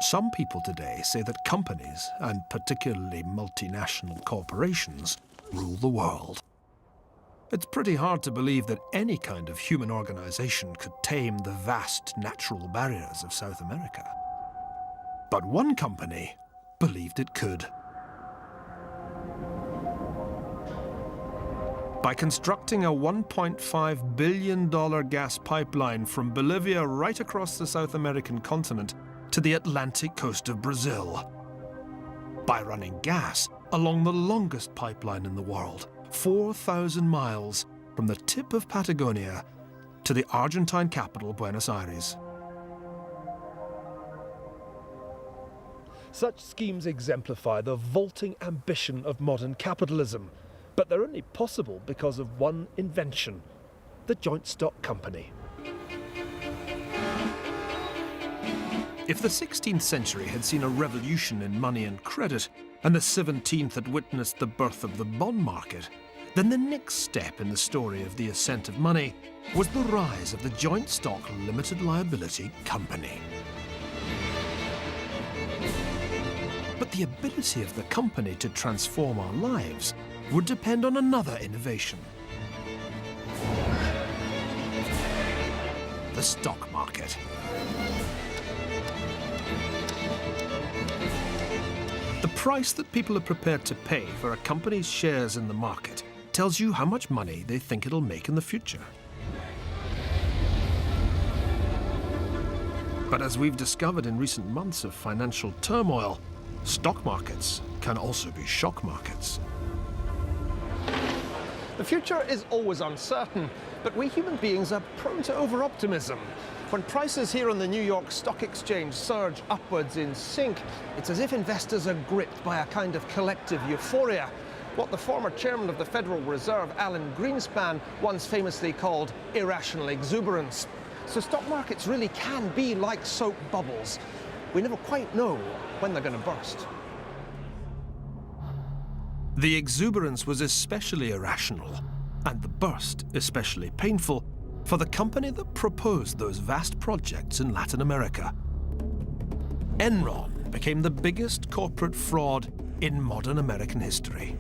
Some people today say that companies, and particularly multinational corporations, rule the world. It's pretty hard to believe that any kind of human organization could tame the vast natural barriers of South America. But one company believed it could. By constructing a $1.5 billion gas pipeline from Bolivia right across the South American continent to the Atlantic coast of Brazil. By running gas along the longest pipeline in the world, 4,000 miles from the tip of Patagonia to the Argentine capital, Buenos Aires. Such schemes exemplify the vaulting ambition of modern capitalism, but they're only possible because of one invention: the joint stock company. If the 16th century had seen a revolution in money and credit, and the 17th had witnessed the birth of the bond market, then the next step in the story of the ascent of money was the rise of the joint stock limited liability company. But the ability of the company to transform our lives would depend on another innovation: the stock market. The price that people are prepared to pay for a company's shares in the market tells you how much money they think it'll make in the future. But as we've discovered in recent months of financial turmoil, stock markets can also be shock markets. The future is always uncertain, but we human beings are prone to over-optimism. When prices here on the New York Stock Exchange surge upwards in sync, it's as if investors are gripped by a kind of collective euphoria, what the former chairman of the Federal Reserve, Alan Greenspan, once famously called irrational exuberance. So stock markets really can be like soap bubbles. We never quite know when they're going to burst. The exuberance was especially irrational, and the burst especially painful, for the company that proposed those vast projects in Latin America. Enron became the biggest corporate fraud in modern American history.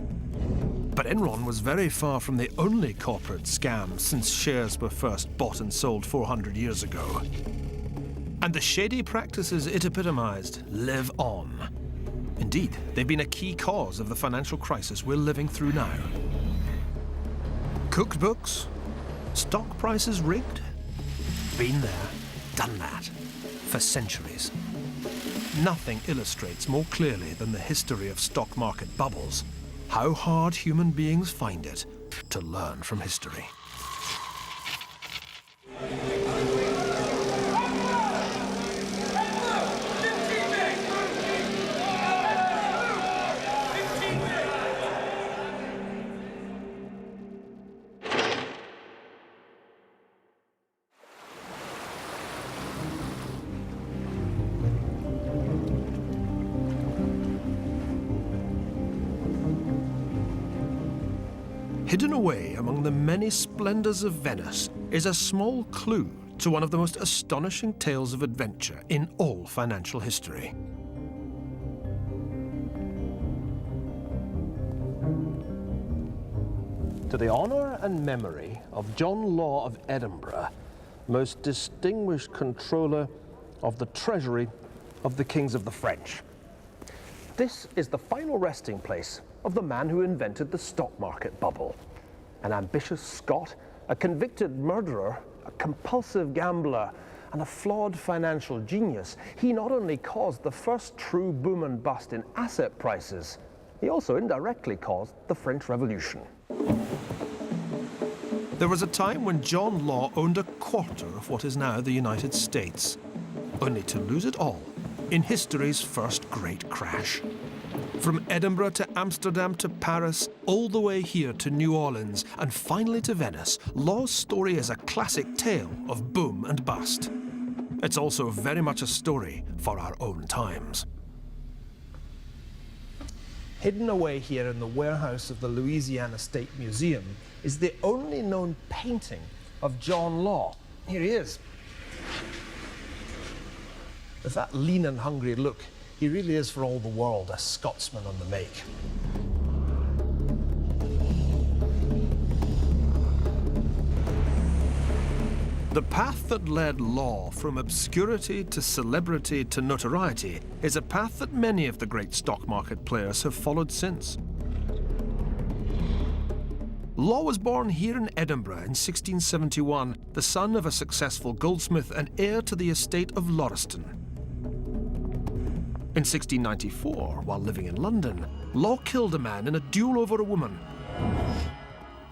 But Enron was very far from the only corporate scam since shares were first bought and sold 400 years ago. And the shady practices it epitomized live on. Indeed, they've been a key cause of the financial crisis we're living through now. Cookbooks? Stock prices rigged? Been there, done that, for centuries. Nothing illustrates more clearly than the history of stock market bubbles how hard human beings find it to learn from history. Hidden away among the many splendors of Venice is a small clue to one of the most astonishing tales of adventure in all financial history. To the honour and memory of John Law of Edinburgh, most distinguished controller of the treasury of the kings of the French. This is the final resting place of the man who invented the stock market bubble. An ambitious Scot, a convicted murderer, a compulsive gambler, and a flawed financial genius, he not only caused the first true boom and bust in asset prices, he also indirectly caused the French Revolution. There was a time when John Law owned a quarter of what is now the United States, only to lose it all in history's first great crash. From Edinburgh to Amsterdam to Paris, all the way here to New Orleans, and finally to Venice, Law's story is a classic tale of boom and bust. It's also very much a story for our own times. Hidden away here in the warehouse of the Louisiana State Museum is the only known painting of John Law. Here he is. With that lean and hungry look, he really is for all the world a Scotsman on the make. The path that led Law from obscurity to celebrity to notoriety is a path that many of the great stock market players have followed since. Law was born here in Edinburgh in 1671, the son of a successful goldsmith and heir to the estate of Lauriston. In 1694, while living in London, Law killed a man in a duel over a woman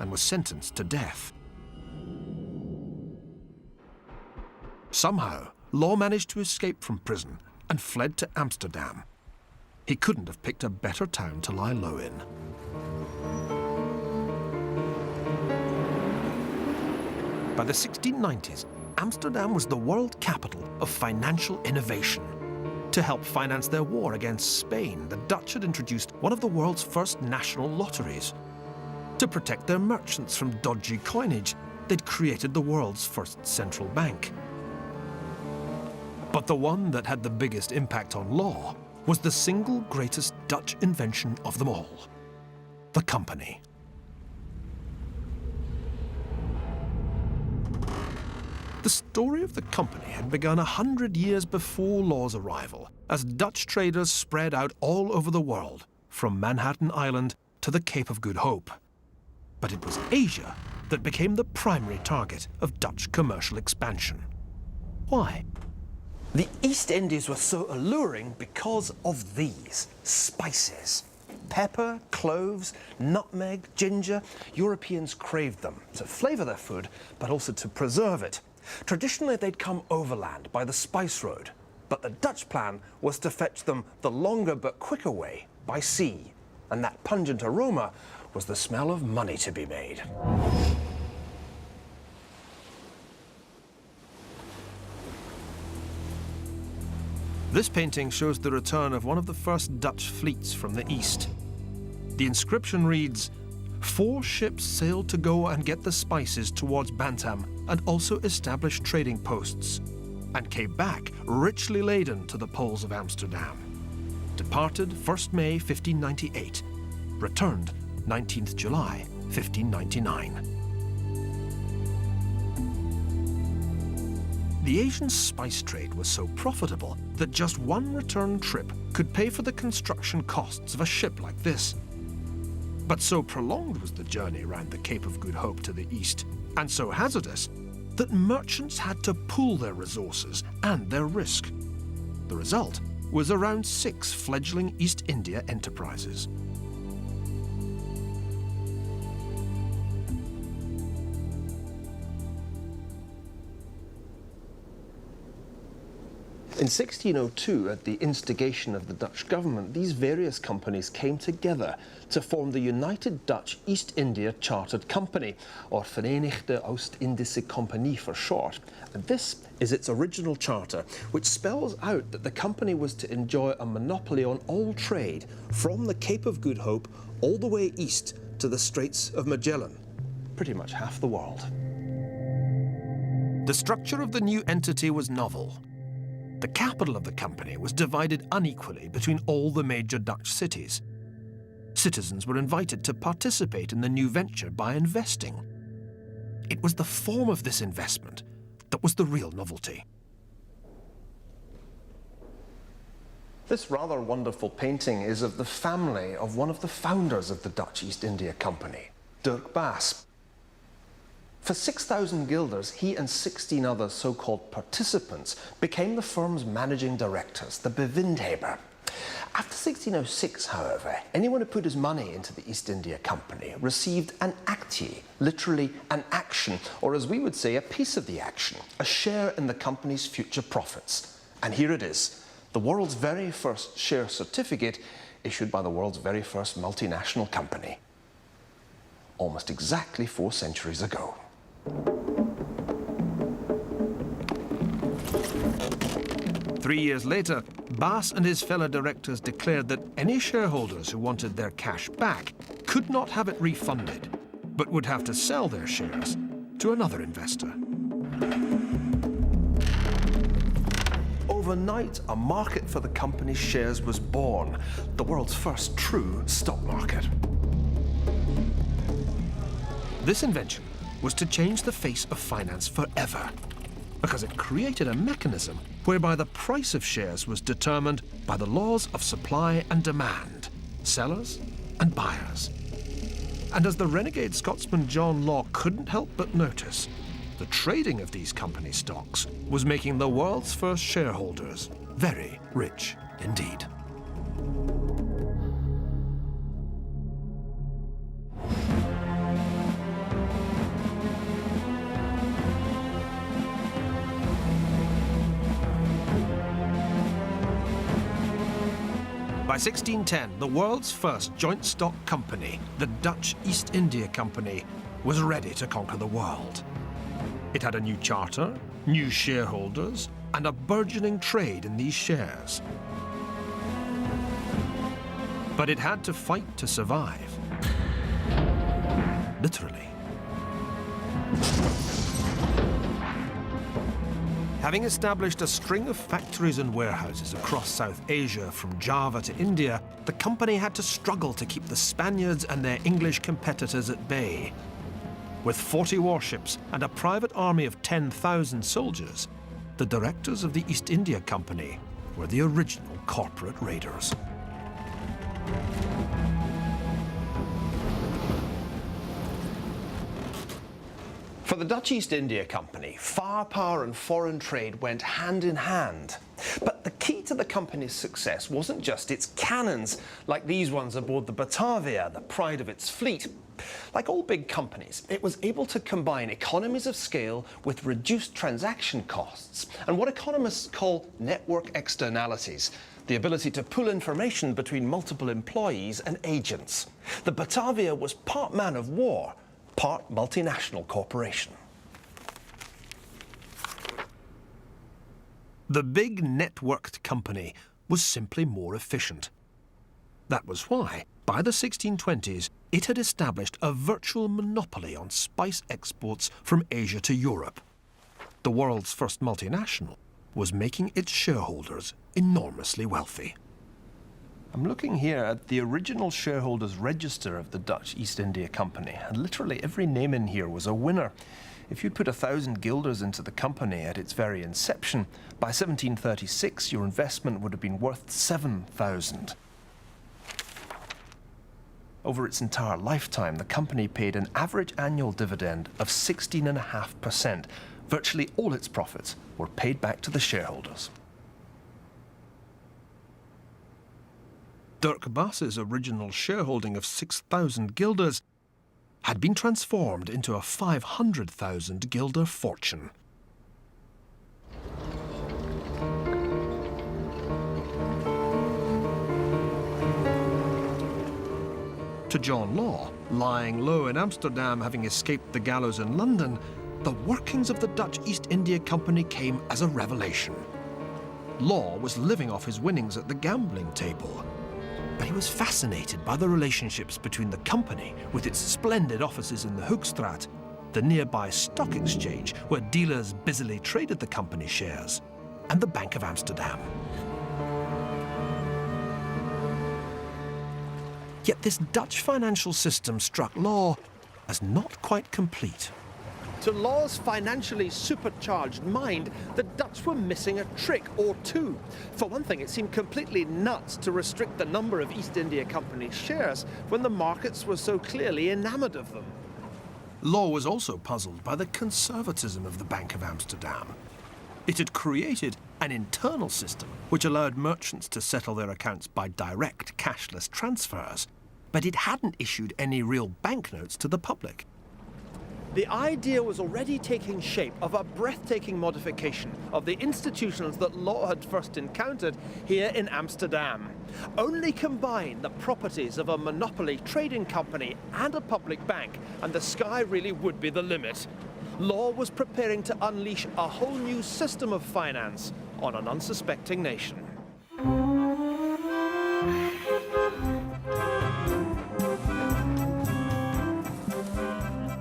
and was sentenced to death. Somehow, Law managed to escape from prison and fled to Amsterdam. He couldn't have picked a better town to lie low in. By the 1690s, Amsterdam was the world capital of financial innovation. To help finance their war against Spain, the Dutch had introduced one of the world's first national lotteries. To protect their merchants from dodgy coinage, they'd created the world's first central bank. But the one that had the biggest impact on Law was the single greatest Dutch invention of them all: the company. The story of the company had begun 100 years before Law's arrival, as Dutch traders spread out all over the world, from Manhattan Island to the Cape of Good Hope. But it was Asia that became the primary target of Dutch commercial expansion. Why? The East Indies were so alluring because of these spices. Pepper, cloves, nutmeg, ginger. Europeans craved them to flavour their food, but also to preserve it. Traditionally, they'd come overland by the spice road, but the Dutch plan was to fetch them the longer but quicker way by sea. And that pungent aroma was the smell of money to be made. This painting shows the return of one of the first Dutch fleets from the east. The inscription reads, "4 ships sailed to go and get the spices towards Bantam and also establish trading posts, and came back richly laden to the poles of Amsterdam. Departed 1st May 1598, returned 19th July 1599. The Asian spice trade was so profitable that just one return trip could pay for the construction costs of a ship like this. But so prolonged was the journey round the Cape of Good Hope to the east, and so hazardous, that merchants had to pool their resources and their risk. The result was around 6 fledgling East India enterprises. In 1602, at the instigation of the Dutch government, these various companies came together to form the United Dutch East India Chartered Company, or Verenigde Oost-Indische Compagnie for short. And this is its original charter, which spells out that the company was to enjoy a monopoly on all trade from the Cape of Good Hope all the way east to the Straits of Magellan, pretty much half the world. The structure of the new entity was novel. The capital of the company was divided unequally between all the major Dutch cities. Citizens were invited to participate in the new venture by investing. It was the form of this investment that was the real novelty. This rather wonderful painting is of the family of one of the founders of the Dutch East India Company, Dirk Bass. For 6,000 guilders, he and 16 other so-called participants became the firm's managing directors, the bevindhebber. After 1606, however, anyone who put his money into the East India Company received an actie, literally an action, or as we would say, a piece of the action, a share in the company's future profits. And here it is, the world's very first share certificate issued by the world's very first multinational company, almost exactly 4 centuries ago. 3 years later, Baas and his fellow directors declared that any shareholders who wanted their cash back could not have it refunded, but would have to sell their shares to another investor. overnight, a market for the company's shares was born, the world's first true stock market. This invention was to change the face of finance forever, because it created a mechanism whereby the price of shares was determined by the laws of supply and demand, sellers and buyers. And as the renegade Scotsman John Law couldn't help but notice, the trading of these company stocks was making the world's first shareholders very rich indeed. By 1610, the world's first joint stock company, the Dutch East India Company, was ready to conquer the world. It had a new charter, new shareholders, and a burgeoning trade in these shares. But it had to fight to survive. Literally. Having established a string of factories and warehouses across South Asia from Java to India, the company had to struggle to keep the Spaniards and their English competitors at bay. With 40 warships and a private army of 10,000 soldiers, the directors of the East India Company were the original corporate raiders. For the Dutch East India Company, firepower and foreign trade went hand in hand. But the key to the company's success wasn't just its cannons, like these ones aboard the Batavia, the pride of its fleet. Like all big companies, it was able to combine economies of scale with reduced transaction costs and what economists call network externalities, the ability to pool information between multiple employees and agents. The Batavia was part man of war, part multinational corporation. The big networked company was simply more efficient. That was why, by the 1620s, it had established a virtual monopoly on spice exports from Asia to Europe. The world's first multinational was making its shareholders enormously wealthy. I'm looking here at the original shareholders' register of the Dutch East India Company, and literally every name in here was a winner. If you'd put 1,000 guilders into the company at its very inception, by 1736 your investment would have been worth 7,000. Over its entire lifetime, the company paid an average annual dividend of 16.5%. Virtually all its profits were paid back to the shareholders. Dirk Bass's original shareholding of 6,000 guilders had been transformed into a 500,000 guilder fortune. To John Law, lying low in Amsterdam having escaped the gallows in London, the workings of the Dutch East India Company came as a revelation. Law was living off his winnings at the gambling table, but he was fascinated by the relationships between the company, with its splendid offices in the Hoogstraat, the nearby stock exchange where dealers busily traded the company shares, and the Bank of Amsterdam. Yet this Dutch financial system struck Law as not quite complete. To Law's financially supercharged mind, the Dutch were missing a trick or two. For one thing, it seemed completely nuts to restrict the number of East India Company shares when the markets were so clearly enamored of them. Law was also puzzled by the conservatism of the Bank of Amsterdam. It had created an internal system which allowed merchants to settle their accounts by direct cashless transfers, but it hadn't issued any real banknotes to the public. The idea was already taking shape of a breathtaking modification of the institutions that Law had first encountered here in Amsterdam. Only combine the properties of a monopoly trading company and a public bank, and the sky really would be the limit. Law was preparing to unleash a whole new system of finance on an unsuspecting nation.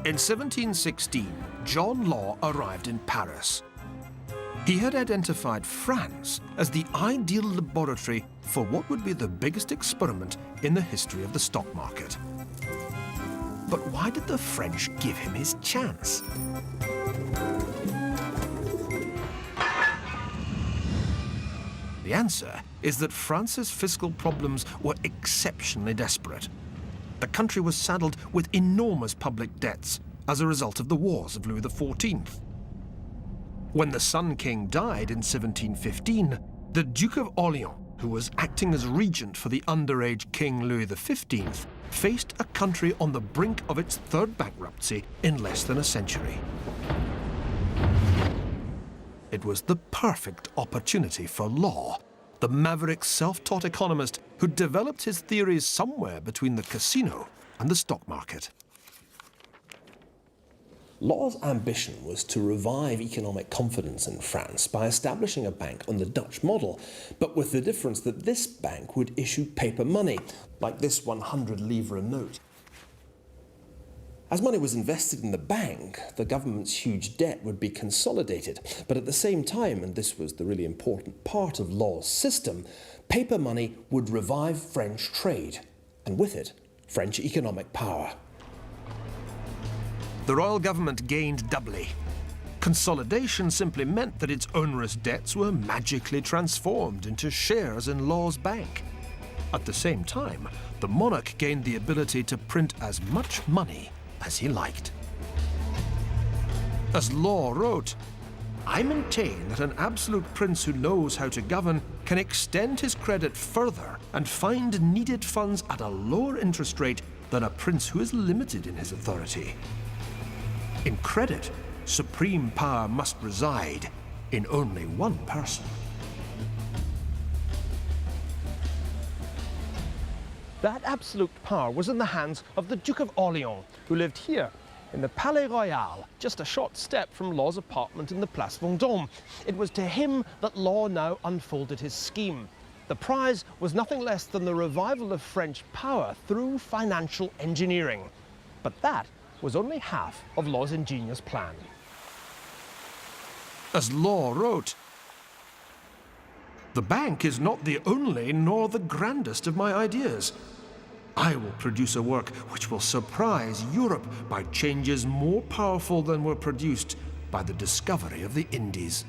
In 1716, John Law arrived in Paris. He had identified France as the ideal laboratory for what would be the biggest experiment in the history of the stock market. But why did the French give him his chance? The answer is that France's fiscal problems were exceptionally desperate. The country was saddled with enormous public debts as a result of the wars of Louis XIV. When the Sun King died in 1715, the Duke of Orleans, who was acting as regent for the underage King Louis XV, faced a country on the brink of its third bankruptcy in less than a century. It was the perfect opportunity for Law, the maverick self-taught economist who developed his theories somewhere between the casino and the stock market. Law's ambition was to revive economic confidence in France by establishing a bank on the Dutch model, but with the difference that this bank would issue paper money, like this 100 livre note. As money was invested in the bank, the government's huge debt would be consolidated, but at the same time, and this was the really important part of Law's system, paper money would revive French trade, and with it, French economic power. The royal government gained doubly. Consolidation simply meant that its onerous debts were magically transformed into shares in Law's bank. At the same time, the monarch gained the ability to print as much money as he liked. As Law wrote, "I maintain that an absolute prince who knows how to govern can extend his credit further and find needed funds at a lower interest rate than a prince who is limited in his authority. In credit, supreme power must reside in only one person." That absolute power was in the hands of the Duke of Orleans, who lived here in the Palais Royal, just a short step from Law's apartment in the Place Vendôme. It was to him that Law now unfolded his scheme. The prize was nothing less than the revival of French power through financial engineering. But that was only half of Law's ingenious plan. As Law wrote, "The bank is not the only nor the grandest of my ideas. I will produce a work which will surprise Europe by changes more powerful than were produced by the discovery of the Indies."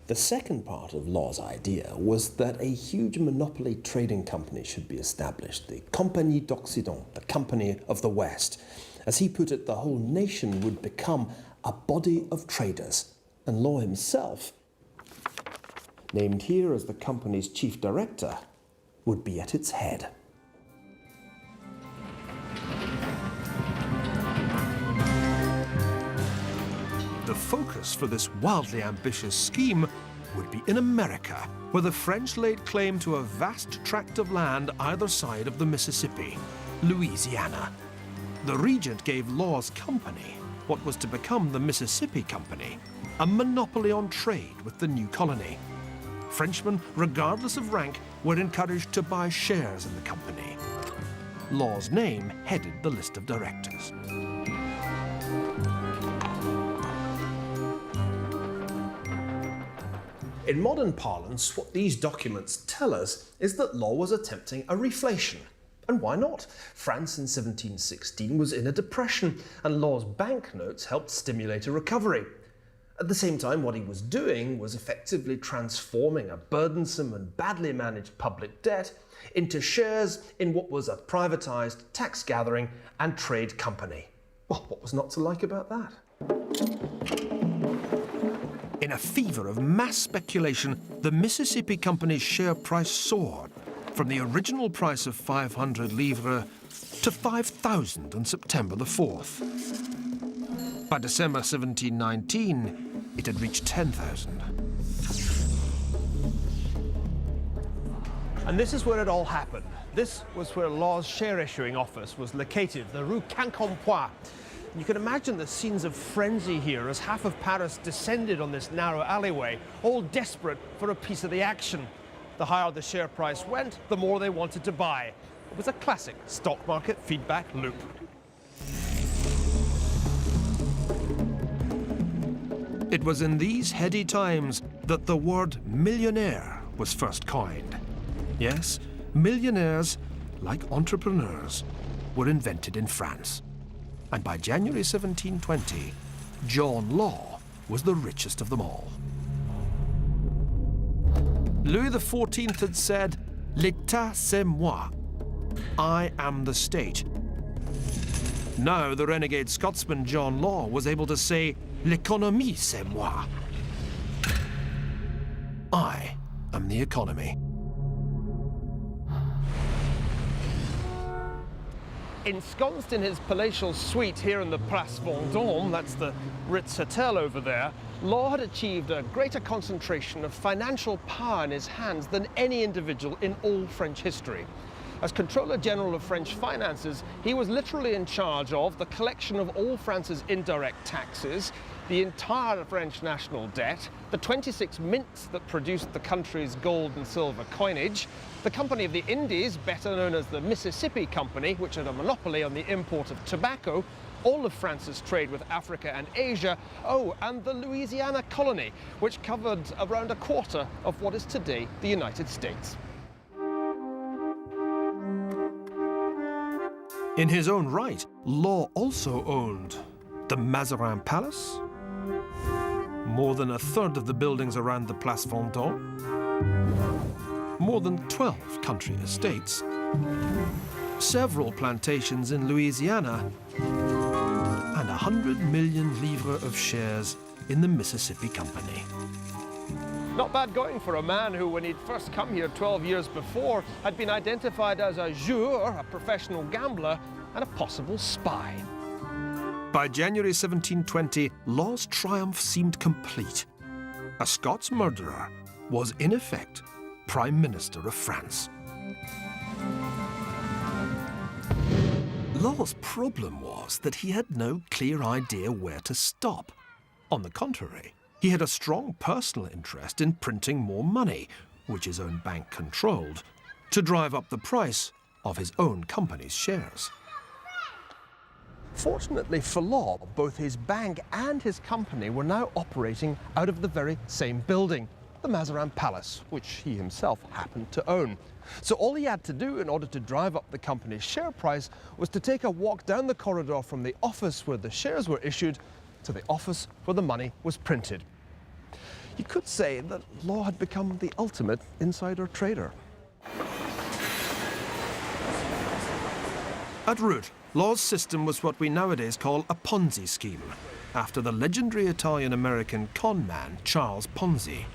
The second part of Law's idea was that a huge monopoly trading company should be established, the Compagnie d'Occident, the Company of the West. As he put it, the whole nation would become a body of traders, and Law himself, named here as the company's chief director, would be at its head. The focus for this wildly ambitious scheme would be in America, where the French laid claim to a vast tract of land either side of the Mississippi, Louisiana. The regent gave Law's company, what was to become the Mississippi Company, a monopoly on trade with the new colony. Frenchmen, regardless of rank, were encouraged to buy shares in the company. Law's name headed the list of directors. In modern parlance, what these documents tell us is that Law was attempting a reflation. And why not? France in 1716 was in a depression, and Law's banknotes helped stimulate a recovery. At the same time, what he was doing was effectively transforming a burdensome and badly managed public debt into shares in what was a privatized tax-gathering and trade company. Well, what was not to like about that? In a fever of mass speculation, the Mississippi Company's share price soared from the original price of 500 livres to 5,000 on September the 4th. By December 1719, it had reached 10,000. And this is where it all happened. This was where Law's share issuing office was located, the Rue Quincampoix. You can imagine the scenes of frenzy here as half of Paris descended on this narrow alleyway, all desperate for a piece of the action. The higher the share price went, the more they wanted to buy. It was a classic stock market feedback loop. It was in these heady times that the word millionaire was first coined. Yes, millionaires, like entrepreneurs, were invented in France. And by January 1720, John Law was the richest of them all. Louis XIV had said, "L'État c'est moi." I am the state. Now the renegade Scotsman John Law was able to say, "L'économie c'est moi." I am the economy. Ensconced in his palatial suite here in the Place Vendôme, that's the Ritz Hotel over there, Law had achieved a greater concentration of financial power in his hands than any individual in all French history. As Controller General of French Finances, he was literally in charge of the collection of all France's indirect taxes, the entire French national debt, the 26 mints that produced the country's gold and silver coinage, the Company of the Indies, better known as the Mississippi Company, which had a monopoly on the import of tobacco, all of France's trade with Africa and Asia, oh, and the Louisiana Colony, which covered around a quarter of what is today the United States. In his own right, Law also owned the Mazarin Palace, more than a third of the buildings around the Place Vendôme, more than 12 country estates, several plantations in Louisiana, and 100 million livres of shares in the Mississippi Company. Not bad going for a man who, when he'd first come here 12 years before, had been identified as a joueur, a professional gambler, and a possible spy. By January 1720, Law's triumph seemed complete. A Scots murderer was, in effect, Prime Minister of France. Law's problem was that he had no clear idea where to stop. On the contrary, he had a strong personal interest in printing more money, which his own bank controlled, to drive up the price of his own company's shares. Fortunately for Law, both his bank and his company were now operating out of the very same building, the Mazarin Palace, which he himself happened to own. So all he had to do in order to drive up the company's share price was to take a walk down the corridor from the office where the shares were issued to the office where the money was printed. You could say that Law had become the ultimate insider trader. At root, Law's system was what we nowadays call a Ponzi scheme, after the legendary Italian-American con man Charles Ponzi.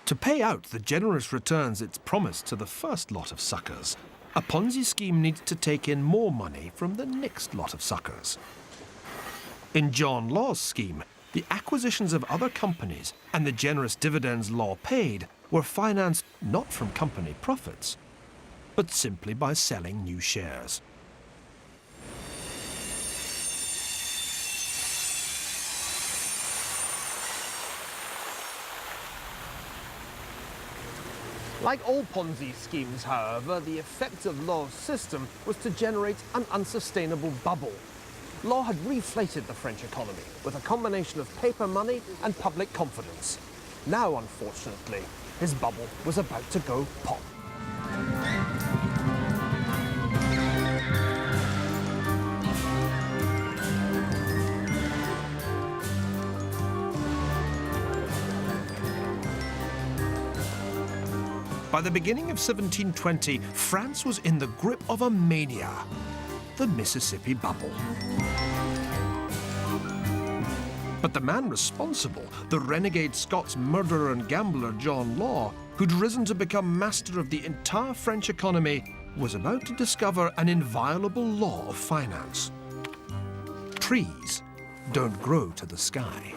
To pay out the generous returns it's promised to the first lot of suckers, a Ponzi scheme needs to take in more money from the next lot of suckers. In John Law's scheme, the acquisitions of other companies and the generous dividends Law paid were financed not from company profits, but simply by selling new shares. Like all Ponzi schemes, however, the effect of Law's system was to generate an unsustainable bubble. Law had reflated the French economy with a combination of paper money and public confidence. Now, unfortunately, his bubble was about to go pop. By the beginning of 1720, France was in the grip of a mania, the Mississippi Bubble. But the man responsible, the renegade Scots murderer and gambler John Law, who'd risen to become master of the entire French economy, was about to discover an inviolable law of finance. Trees don't grow to the sky.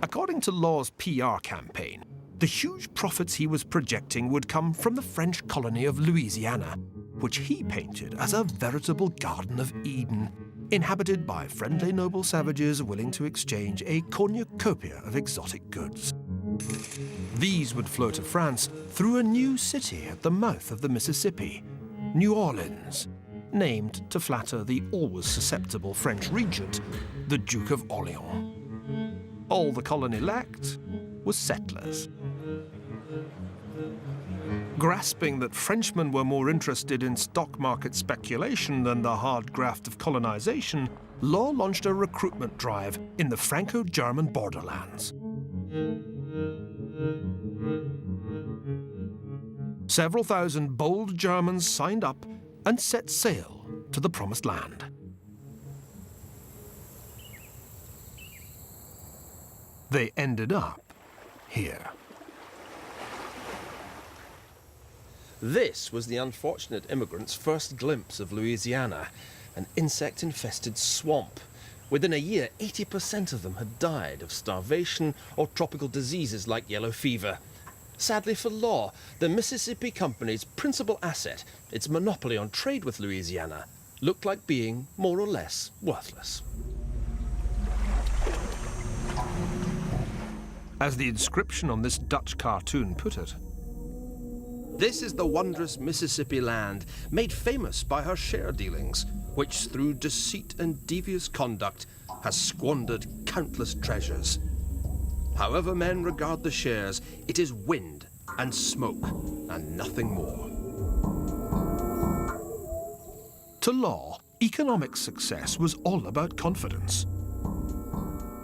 According to Law's PR campaign, the huge profits he was projecting would come from the French colony of Louisiana, which he painted as a veritable Garden of Eden, inhabited by friendly noble savages willing to exchange a cornucopia of exotic goods. These would flow to France through a new city at the mouth of the Mississippi, New Orleans, named to flatter the always susceptible French regent, the Duke of Orleans. All the colony lacked was settlers. Grasping that Frenchmen were more interested in stock market speculation than the hard graft of colonization, Law launched a recruitment drive in the Franco-German borderlands. Several thousand bold Germans signed up and set sail to the promised land. They ended up here. This was the unfortunate immigrants' first glimpse of Louisiana, an insect-infested swamp. Within a year, 80% of them had died of starvation or tropical diseases like yellow fever. Sadly for Law, the Mississippi Company's principal asset, its monopoly on trade with Louisiana, looked like being more or less worthless. As the inscription on this Dutch cartoon put it, This is the wondrous Mississippi land, made famous by her share dealings, which through deceit and devious conduct has squandered countless treasures. However men regard the shares, it is wind and smoke and nothing more. to Law, economic success was all about confidence.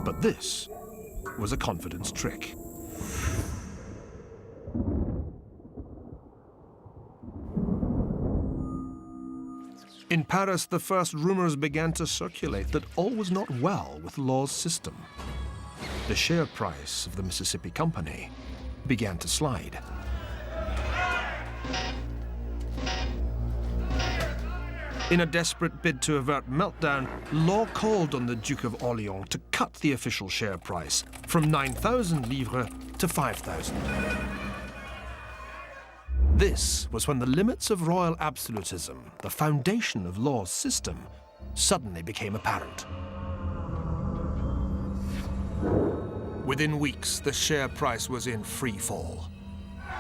But this was a confidence trick. In Paris, the first rumors began to circulate that all was not well with Law's system. The share price of the Mississippi Company began to slide. In a desperate bid to avert meltdown, Law called on the Duke of Orleans to cut the official share price from 9,000 livres to 5,000. This was when the limits of royal absolutism, the foundation of Law's system, suddenly became apparent. Within weeks, the share price was in free fall.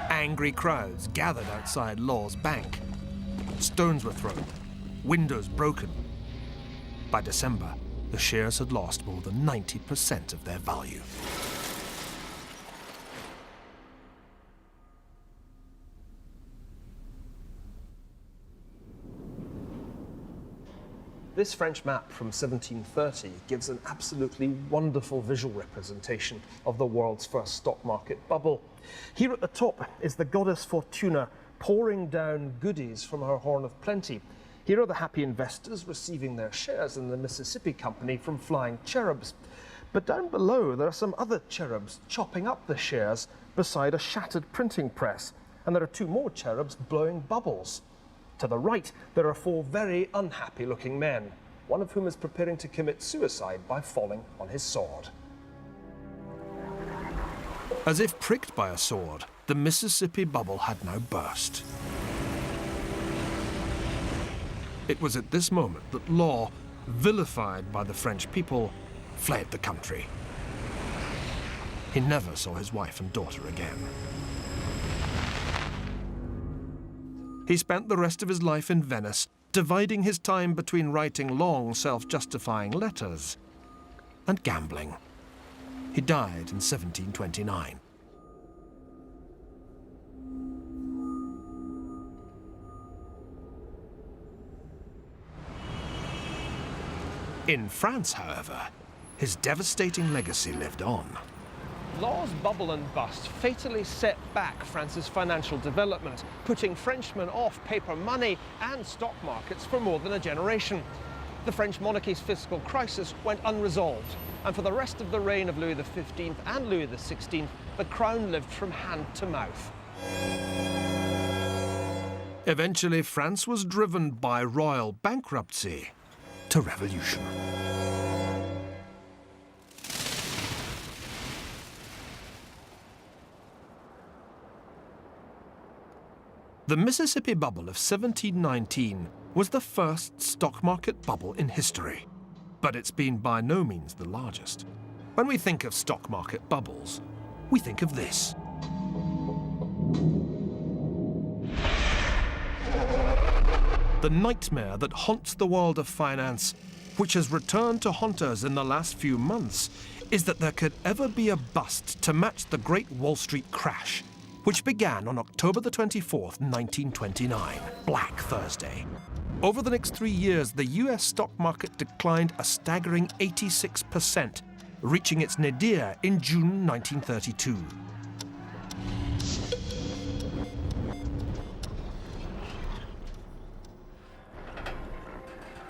Angry crowds gathered outside Law's bank. Stones were thrown, windows broken. By December, the shares had lost more than 90% of their value. This French map from 1730 gives an absolutely wonderful visual representation of the world's first stock market bubble. Here at the top is the goddess Fortuna pouring down goodies from her horn of plenty. Here are the happy investors receiving their shares in the Mississippi Company from flying cherubs. But down below there are some other cherubs chopping up the shares beside a shattered printing press. And there are two more cherubs blowing bubbles. To the right, there are four very unhappy-looking men, one of whom is preparing to commit suicide by falling on his sword. As if pricked by a sword, the Mississippi bubble had now burst. It was at this moment that Law, vilified by the French people, fled the country. He never saw his wife and daughter again. He spent the rest of his life in Venice, dividing his time between writing long, self-justifying letters and gambling. He died in 1729. In France, however, his devastating legacy lived on. Law's bubble and bust fatally set back France's financial development, putting Frenchmen off paper money and stock markets for more than a generation. The French monarchy's fiscal crisis went unresolved, and for the rest of the reign of Louis XV and Louis XVI, the crown lived from hand to mouth. Eventually, France was driven by royal bankruptcy to revolution. The Mississippi Bubble of 1719 was the first stock market bubble in history, but it's been by no means the largest. When we think of stock market bubbles, we think of this. the nightmare that haunts the world of finance, which has returned to haunt us in the last few months, is that there could ever be a bust to match the Great Wall Street crash, which began on October the 24th, 1929, Black Thursday. Over the next 3 years, the US stock market declined a staggering 86%, reaching its nadir in June 1932.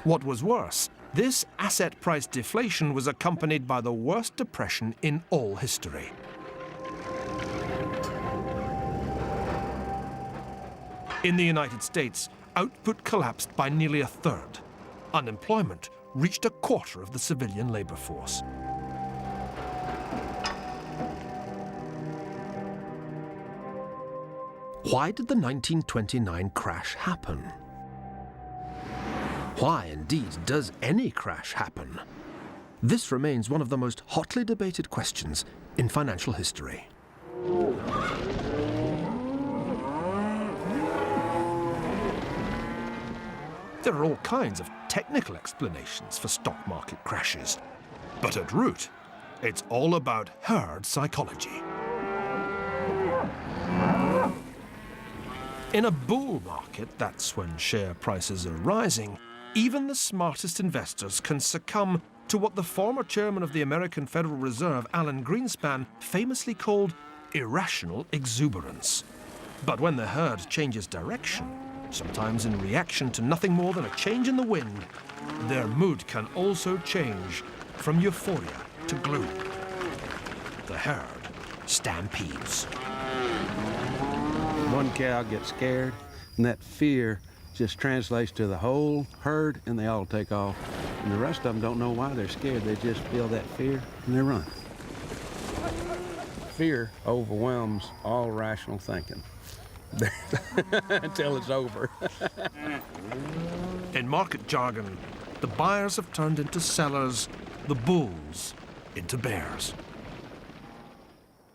What was worse, this asset price deflation was accompanied by the worst depression in all history. In the United States, output collapsed by nearly a third. Unemployment reached a quarter of the civilian labor force. Why did the 1929 crash happen? Why, indeed, does any crash happen? This remains one of the most hotly debated questions in financial history. There are all kinds of technical explanations for stock market crashes, but at root, it's all about herd psychology. In a bull market, that's when share prices are rising, even the smartest investors can succumb to what the former chairman of the American Federal Reserve, Alan Greenspan, famously called irrational exuberance. But when the herd changes direction, sometimes in reaction to nothing more than a change in the wind, their mood can also change from euphoria to gloom. The herd stampedes. One cow gets scared, and that fear just translates to the whole herd, and they all take off. And the rest of them don't know why they're scared. They just feel that fear, and they run. Fear overwhelms all rational thinking until it's over. In market jargon, the buyers have turned into sellers, the bulls into bears.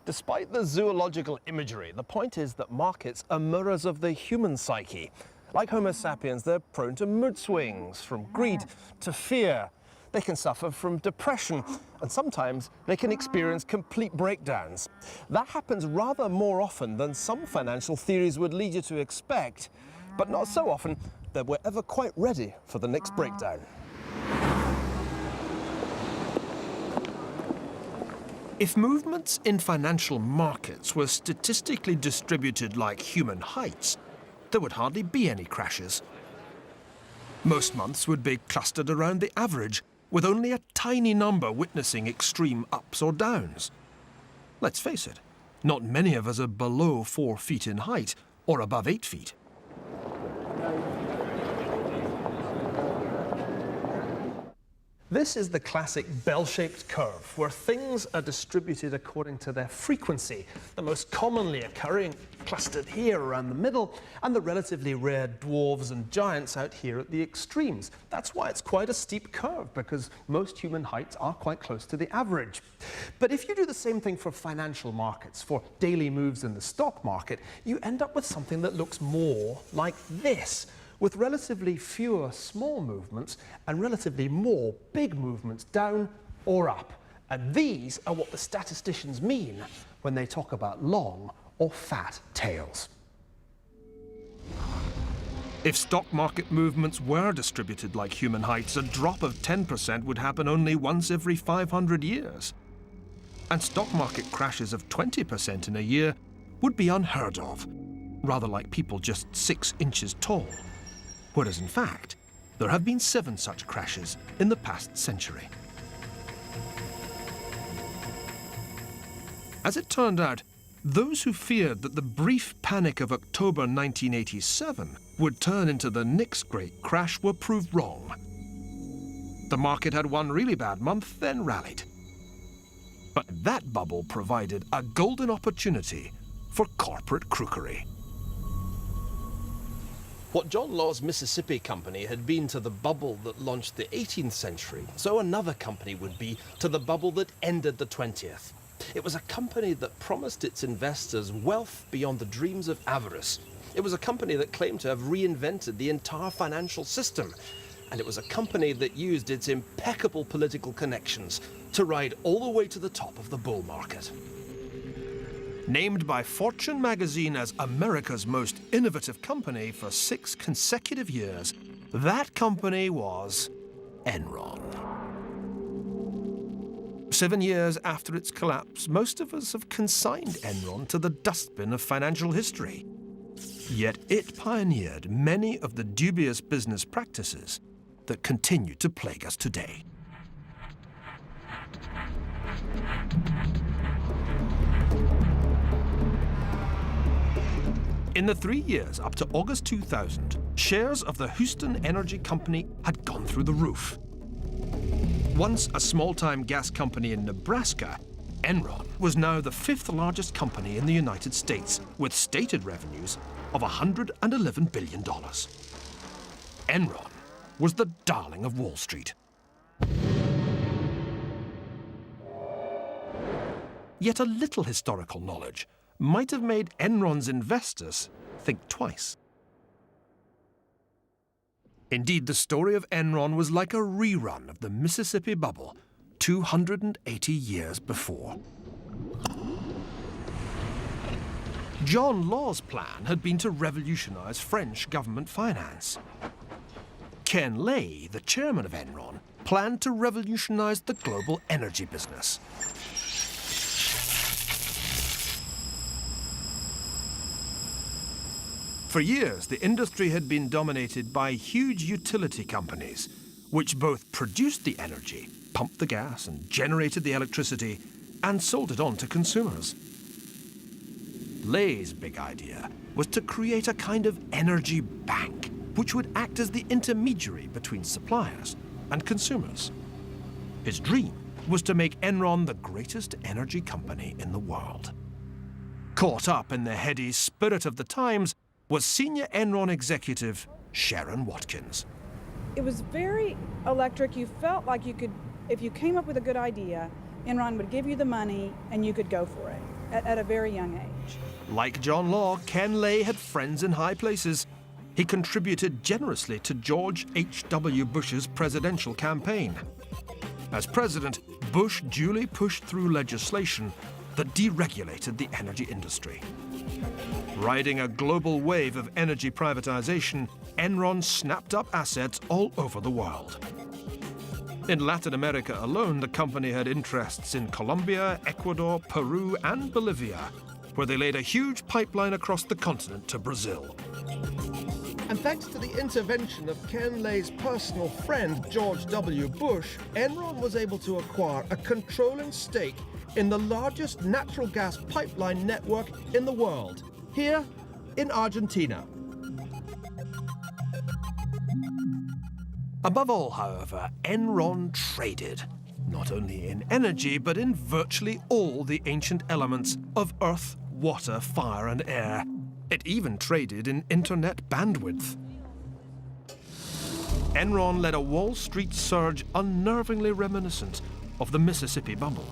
Despite the zoological imagery, the point is that markets are mirrors of the human psyche. Like Homo sapiens, they're prone to mood swings, from greed to fear. They can suffer from depression, and sometimes they can experience complete breakdowns. That happens rather more often than some financial theories would lead you to expect, but not so often that we're ever quite ready for the next breakdown. If movements in financial markets were statistically distributed like human heights, there would hardly be any crashes. Most months would be clustered around the average, with only a tiny number witnessing extreme ups or downs. Let's face it, not many of us are below 4 feet in height or above 8 feet. This is the classic bell-shaped curve, where things are distributed according to their frequency, the most commonly occurring clustered here around the middle, and the relatively rare dwarves and giants out here at the extremes. That's why it's quite a steep curve, because most human heights are quite close to the average. But if you do the same thing for financial markets, for daily moves in the stock market, you end up with something that looks more like this, with relatively fewer small movements and relatively more big movements down or up. And these are what the statisticians mean when they talk about long or fat tails. If stock market movements were distributed like human heights, a drop of 10% would happen only once every 500 years. And stock market crashes of 20% in a year would be unheard of, rather like people just 6 inches tall. Whereas in fact, there have been 7 such crashes in the past century. As it turned out, those who feared that the brief panic of October 1987 would turn into the next great crash were proved wrong. The market had one really bad month, then rallied. But that bubble provided a golden opportunity for corporate crookery. What John Law's Mississippi Company had been to the bubble that launched the 18th century, so another company would be to the bubble that ended the 20th. It was a company that promised its investors wealth beyond the dreams of avarice. It was a company that claimed to have reinvented the entire financial system. And it was a company that used its impeccable political connections to ride all the way to the top of the bull market. Named by Fortune magazine as America's most innovative company for 6 consecutive years, that company was Enron. 7 years after its collapse, most of us have consigned Enron to the dustbin of financial history. Yet it pioneered many of the dubious business practices that continue to plague us today. In the 3 years up to August 2000, shares of the Houston Energy Company had gone through the roof. Once a small-time gas company in Nebraska, Enron was now the 5th largest company in the United States, with stated revenues of $111 billion. Enron was the darling of Wall Street. Yet a little historical knowledge might have made Enron's investors think twice. Indeed, the story of Enron was like a rerun of the Mississippi Bubble 280 years before. John Law's plan had been to revolutionize French government finance. Ken Lay, the chairman of Enron, planned to revolutionize the global energy business. For years, the industry had been dominated by huge utility companies, which both produced the energy, pumped the gas and generated the electricity, and sold it on to consumers. Lay's big idea was to create a kind of energy bank, which would act as the intermediary between suppliers and consumers. His dream was to make Enron the greatest energy company in the world. Caught up in the heady spirit of the times was senior Enron executive Sharon Watkins. It was very electric. You felt like you could, if you came up with a good idea, Enron would give you the money and you could go for it at a very young age. Like John Law, Ken Lay had friends in high places. He contributed generously to George H.W. Bush's presidential campaign. As president, Bush duly pushed through legislation that deregulated the energy industry. Riding a global wave of energy privatization, Enron snapped up assets all over the world. In Latin America alone, the company had interests in Colombia, Ecuador, Peru, and Bolivia, where they laid a huge pipeline across the continent to Brazil. And thanks to the intervention of Ken Lay's personal friend, George W. Bush, Enron was able to acquire a controlling stake in the largest natural gas pipeline network in the world, here in Argentina. Above all, however, Enron traded, not only in energy, but in virtually all the ancient elements of earth, water, fire, and air. It even traded in internet bandwidth. Enron led a Wall Street surge unnervingly reminiscent of the Mississippi Bubble.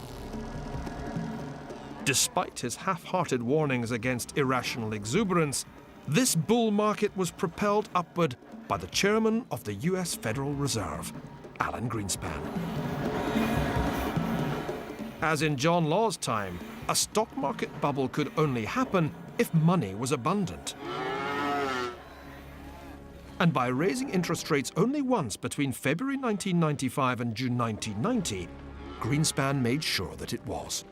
Despite his half-hearted warnings against irrational exuberance, this bull market was propelled upward by the chairman of the US Federal Reserve, Alan Greenspan. As in John Law's time, a stock market bubble could only happen if money was abundant. And by raising interest rates only once between February 1995 and June 1990, Greenspan made sure that it was.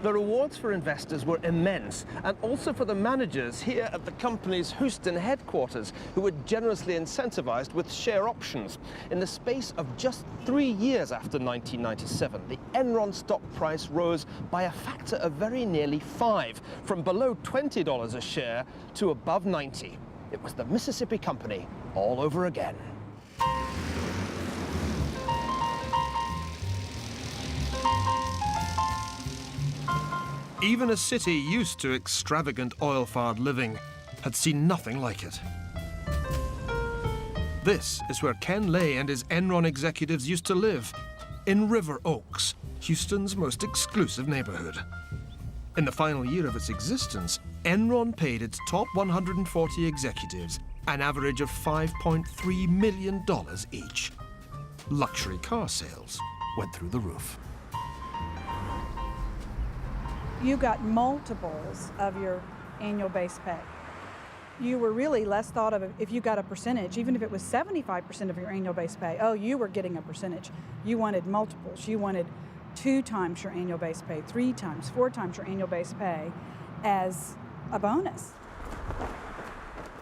The rewards for investors were immense, and also for the managers here at the company's Houston headquarters, who were generously incentivized with share options. In the space of just 3 years after 1997, the Enron stock price rose by a factor of very nearly 5, from below $20 a share to above 90. It was the Mississippi Company all over again. Even a city used to extravagant oil-fired living had seen nothing like it. This is where Ken Lay and his Enron executives used to live, in River Oaks, Houston's most exclusive neighborhood. In the final year of its existence, Enron paid its top 140 executives an average of $5.3 million each. Luxury car sales went through the roof. You got multiples of your annual base pay. You were really less thought of if you got a percentage, even if it was 75% of your annual base pay. Oh, you were getting a percentage. You wanted multiples. You wanted 2 times your annual base pay, 3 times, 4 times your annual base pay as a bonus.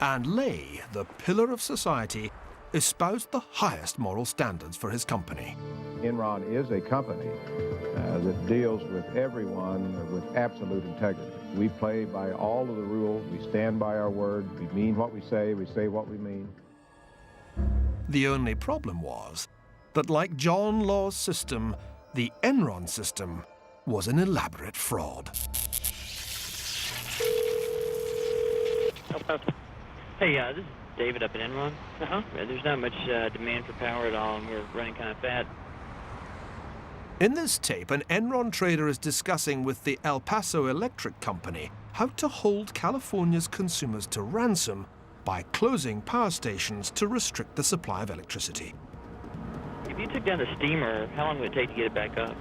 And Lay, the pillar of society, espoused the highest moral standards for his company. Enron is a company that deals with everyone with absolute integrity. We play by all of the rules. We stand by our word. We mean what we say what we mean. The only problem was that, like John Law's system, the Enron system was an elaborate fraud. Hey, this is David up at Enron. There's not much demand for power at all, and we're running kind of fat. In this tape, an Enron trader is discussing with the El Paso Electric Company how to hold California's consumers to ransom by closing power stations to restrict the supply of electricity. If you took down the steamer, how long would it take to get it back up?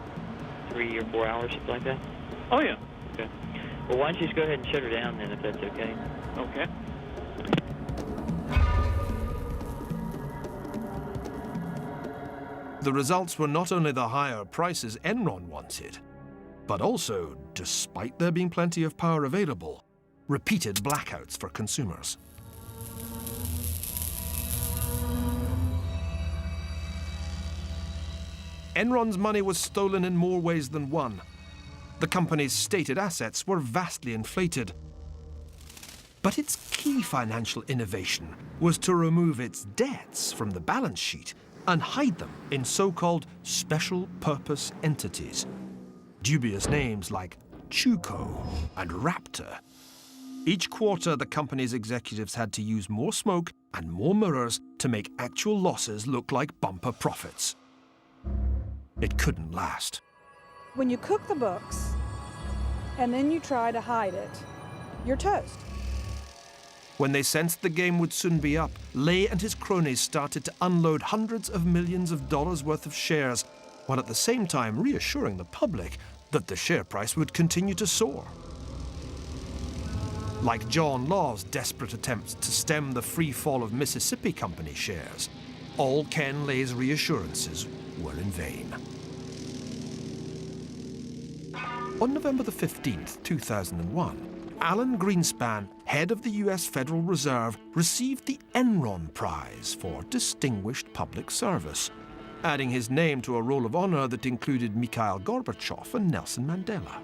3 or 4 hours, something like that? Oh, yeah. Okay. Well, why don't you just go ahead and shut her down then, if that's okay? Okay. The results were not only the higher prices Enron wanted, but also, despite there being plenty of power available, repeated blackouts for consumers. Enron's money was stolen in more ways than one. The company's stated assets were vastly inflated. But its key financial innovation was to remove its debts from the balance sheet and hide them in so-called special purpose entities. Dubious names like Chuco and Raptor. Each quarter, the company's executives had to use more smoke and more mirrors to make actual losses look like bumper profits. It couldn't last. When you cook the books and then you try to hide it, you're toast. When they sensed the game would soon be up, Lay and his cronies started to unload hundreds of millions of dollars worth of shares, while at the same time reassuring the public that the share price would continue to soar. Like John Law's desperate attempts to stem the free fall of Mississippi Company shares, all Ken Lay's reassurances were in vain. On November the 15th, 2001, Alan Greenspan, head of the US Federal Reserve, received the Enron Prize for Distinguished Public Service, adding his name to a roll of honor that included Mikhail Gorbachev and Nelson Mandela.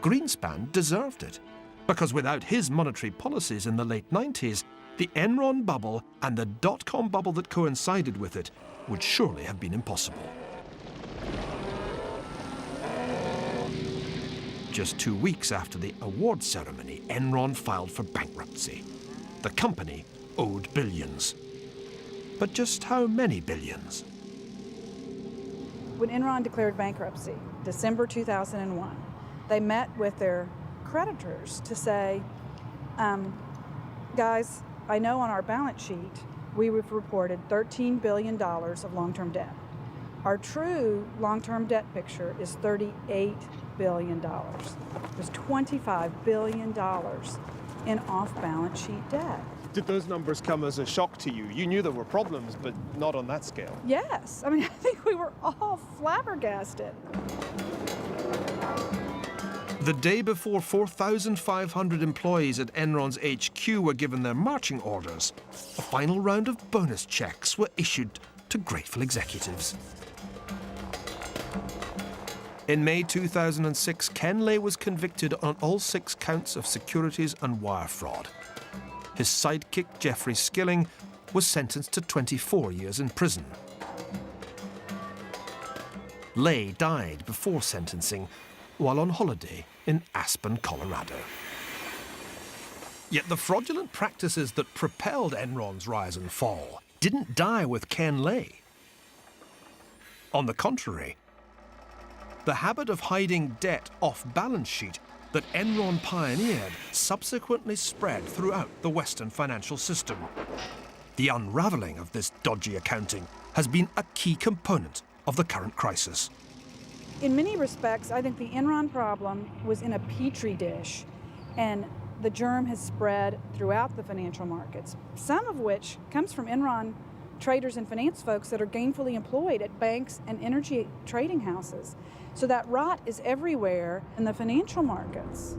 Greenspan deserved it, because without his monetary policies in the late 90s, the Enron bubble and the dot-com bubble that coincided with it would surely have been impossible. Just 2 weeks after the award ceremony, Enron filed for bankruptcy. The company owed billions. But just how many billions? When Enron declared bankruptcy, December 2001, they met with their creditors to say, guys, I know on our balance sheet we have reported $13 billion of long-term debt. Our true long-term debt picture is $38 billion. There's $25 billion in off-balance sheet debt. Did those numbers come as a shock to you? You knew there were problems, but not on that scale. Yes, I mean, I think we were all flabbergasted. The day before 4,500 employees at Enron's HQ were given their marching orders, a final round of bonus checks were issued to grateful executives. In May 2006, Ken Lay was convicted on all 6 counts of securities and wire fraud. His sidekick, Jeffrey Skilling, was sentenced to 24 years in prison. Lay died before sentencing while on holiday in Aspen, Colorado. Yet the fraudulent practices that propelled Enron's rise and fall didn't die with Ken Lay. On the contrary, the habit of hiding debt off balance sheet that Enron pioneered subsequently spread throughout the Western financial system. The unraveling of this dodgy accounting has been a key component of the current crisis. In many respects, I think the Enron problem was in a petri dish, and the germ has spread throughout the financial markets, some of which comes from Enron traders and finance folks that are gainfully employed at banks and energy trading houses. So that rot is everywhere in the financial markets.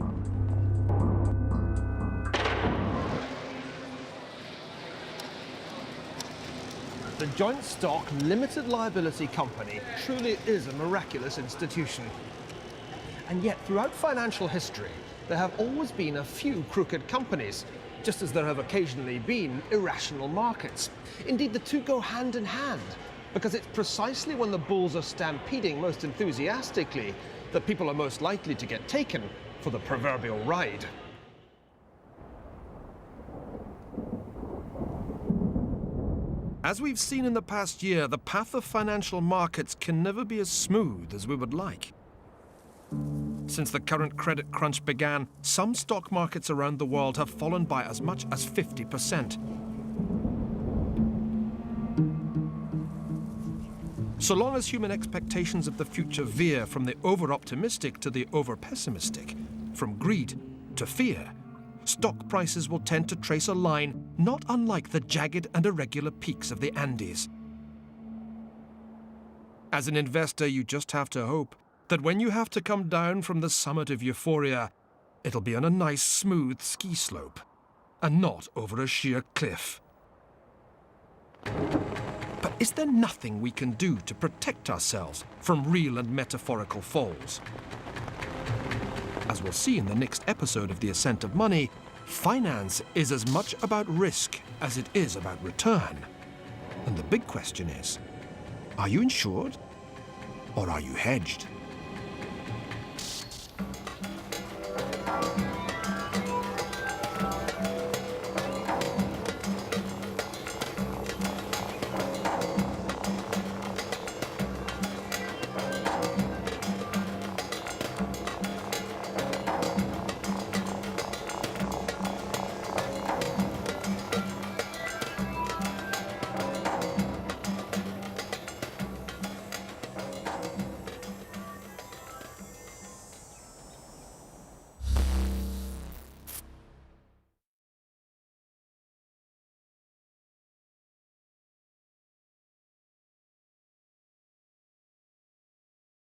The Joint Stock Limited Liability Company truly is a miraculous institution. And yet, throughout financial history, there have always been a few crooked companies, just as there have occasionally been irrational markets. Indeed, the two go hand in hand, because it's precisely when the bulls are stampeding most enthusiastically that people are most likely to get taken for the proverbial ride. As we've seen in the past year, the path of financial markets can never be as smooth as we would like. Since the current credit crunch began, some stock markets around the world have fallen by as much as 50%. So long as human expectations of the future veer from the over-optimistic to the over-pessimistic, from greed to fear, stock prices will tend to trace a line not unlike the jagged and irregular peaks of the Andes. As an investor, you just have to hope that when you have to come down from the summit of euphoria, it'll be on a nice, smooth ski slope, and not over a sheer cliff. But is there nothing we can do to protect ourselves from real and metaphorical falls? As we'll see in the next episode of The Ascent of Money, finance is as much about risk as it is about return. And the big question is, are you insured or are you hedged?